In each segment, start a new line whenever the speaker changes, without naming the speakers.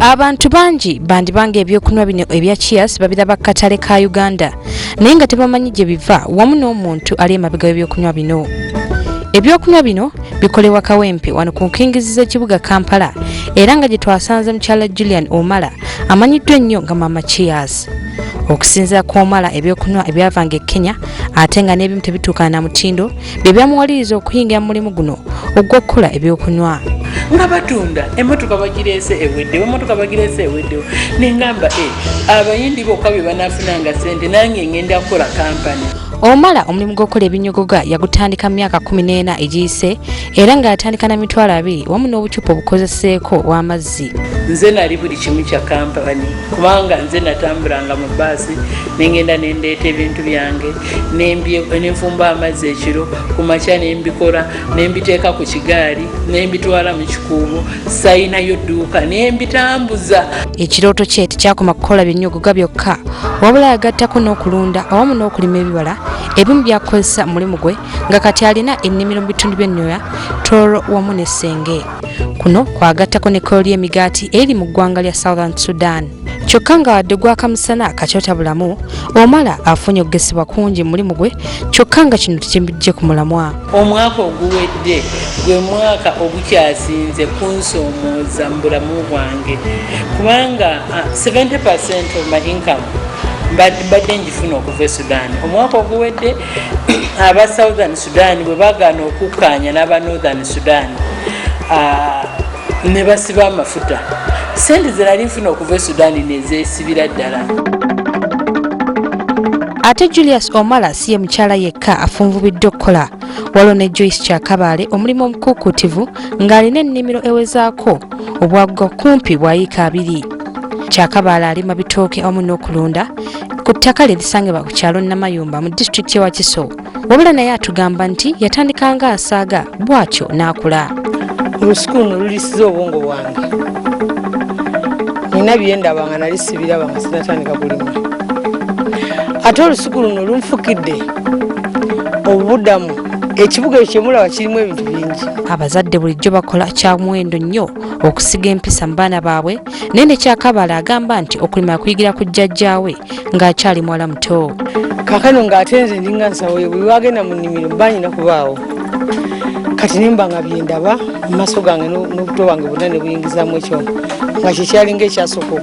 Abantu bangi bandibanga ebyokunywa bino ebya cheers babiraba katale ka Uganda naye nga tebamanyi gye biva wamu n'omuntu ali emabega w'ebyokunywa bino. Ebyokunywa bino bikolebwa Kawempe wano ku nkingizi z'ekibuga Kampala era nga gye twasanze mukyala Julian Omala amanyiddwa ennyo nga Mama Cheers. Okusinziira ku Omala ebyokunywa ebyavanga e Kenya ate nga n'ebimu tebituukana na mutindo bye byamuwaliriza okuyingira mu mulimu guno ogw'okukola ebyokunywa.
Nga batunda emotoka bagirese eweddewo emotoka bagirese eweddewo nengamba abayindi bokka bye banafunanga sente nange ngenda kukola kampani.
Omala omulimu gw'okukola ebinyogoga yagutandika mu myaka 14 egiyise era nga yatandika na mitwalo 2 wamu n'obucupa obukozeseeko w'amazzi.
Nze nali buli kimu kya kampani kubanga nze natambulanga mu baasi nengenda nendeeta ebintu byange nenfumba amazzi ekiro ku makya nembikola nembiteeka ku kigaali nembitwala mu kikuubo sayinayo dduuka nembitambuza. Ekirooto kye tekyakoma kukola byenyogoga byokka wabula yagattako n'okulunda awamu n'okulima ebibala ebimu byakozesa mulimu gwe nga kati alina ennimiro mu bitundu by'ennoya Toro wamu ne Senge. Kuno kwagattako ne kooli y'emigaati eri mu ggwanga lya Southern Sudan. Kyokka nga wadde gwakamusana kakyota bulamu Omala afunye okugesebwa kungi mulimu gwe kyokka nga kino tekibijje ku mulamwa. Omwaka oguwedde gwe mwaka ogukyasinze kunsoomooza mu bulamu bwange kubanga 70% of my income badde njifuna okuva e Sudan. Omwaka oguwedde aba Southern Sudan bwe bagaana okukkaanya n'aba Northern Sudan ne basiba amafuta sente ze nali nfuna okuva e Sudan nezeesibira ddala.
Ate Julius Omala si ye mukyala yekka afunvubidde okukola waliwo ne Joyce Kyakabale omulimu omukuukutivu ng'alina ennimiro ewezaako obwagwa kumpi bwayiika 2. Kyakabale alima bitooke awamu n'okulunda ku ttaka lye lisangibwa ku kyalo Namayumba mu disitulikiti y'ewa Kiso wabula naye atugamba nti yatandika nga asaaga bw'atyo n'akula.
Olusuku luno lulisiza obwongo bwange nina byendaba nga nali sibiraba nga sinatandika kulima ate olusuku luno lunfukidde obuddamu ekibuga ekyemulaba kirimu ebintu bingi.
Abazadde bulijjo bakola kya muwendo nnyo okusiga empisa mu baana baabwe naye ne Kyakabale agamba nti okulima kuyigira ku jjajjaawe ng'akyali muwala muto.
Kaakano ng'ate nze ndinga nsawo buli wagenda mu nnimiro mba nyina kubaawo kati nimba nga byendaba mu maaso gange n'obuto bwange bwonna ne buyingizaamu ekyo nga kikyalinga ekyasooka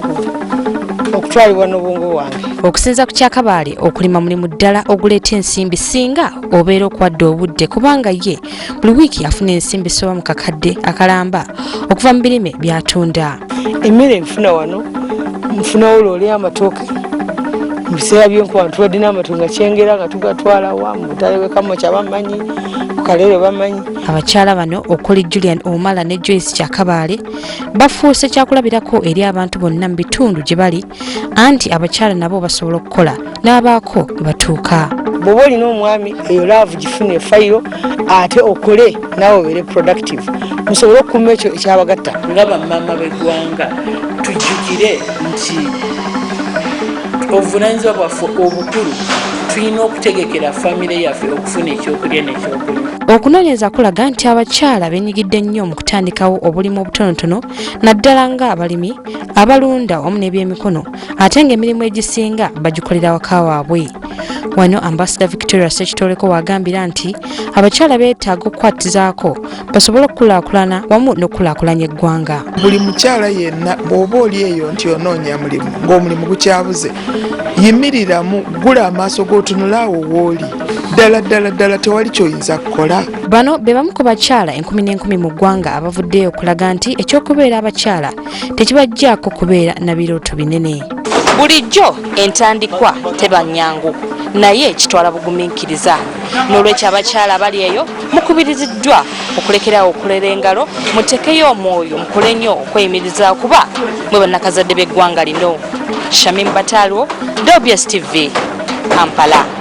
okutwalibwa n'obwongo bwange.
Okusinza ku Kyakabale okulima mulimu ddala oguleeta ensimbi singa obeera okuwadde obudde kubanga ye buli wiiki afuna ensimbi soba mu kakadde akalamba okuva mu birime by'atunda.
Emmere enfuna wano nfunawo loole y'amatooke mu biseera by'enkuba ntubadde n'amatooke nga kyengera nga tugatwala wa mu butale bw'Kamwokya bamanyi ku Kaleere bamanyi.
Abakyala bano okuli Julian Omala ne Joyce Kyakabale bafuuse kyakulabirako eri abantu bonna mu bitundu gye bali anti abakyala nabo basobola okukola n'abaako batuuka.
Bw'oba olina omwami eyo laavu gifune efayiro ate okole naawe obeere productive musobole okukuuma ekyo ekyabagatta.
Nga bamaama b'eggwanga tujjukire nti obuvunaanyizibwa bwaffe obukulu tulina okutegekera famire yaffe okufuna ekyokulya n'ekyokunywa.
Okunoonyereza kulaga nti abakyala beenyigidde nnyo mu kutandikawo obulimu obutonotono naddala nga abalimi abalunda wamu n'ebyemikono ate ng'emirimu egisinga bagikolera waka waabwe. Wano Ambassador Victoria Sekitoleko wagambira nti abakyala beetaaga okukwatizaako basobole okukulaakulana wamu n'okulaakulanya eggwanga.
Buli mukyala yenna bw'oba oli eyo nti onoonya mulimu ng'omulimu gukyabuze yimiriramu gula amaaso g'otunulaawo w'oli ddala tewali ky'oyinza kukola.
Bano be bamu ku bakyala 10,000 mu ggwanga abavuddeyo okulaga nti ekyokubeera abakyala tekibajjaako kubeera na birooto binene. Bulijjo entandikwa teba nnyangu naye kitwala bugumiikiriza n'olwekyo abakyala abali eyo mukubiriziddwa okulekerawo okulera engalo mutekeyo omwoyo mukole nnyo okweyimiriza kuba mwe bannakazadde b'eggwanga lino. Shamim Bataaliwo, WBS TV, Kampala.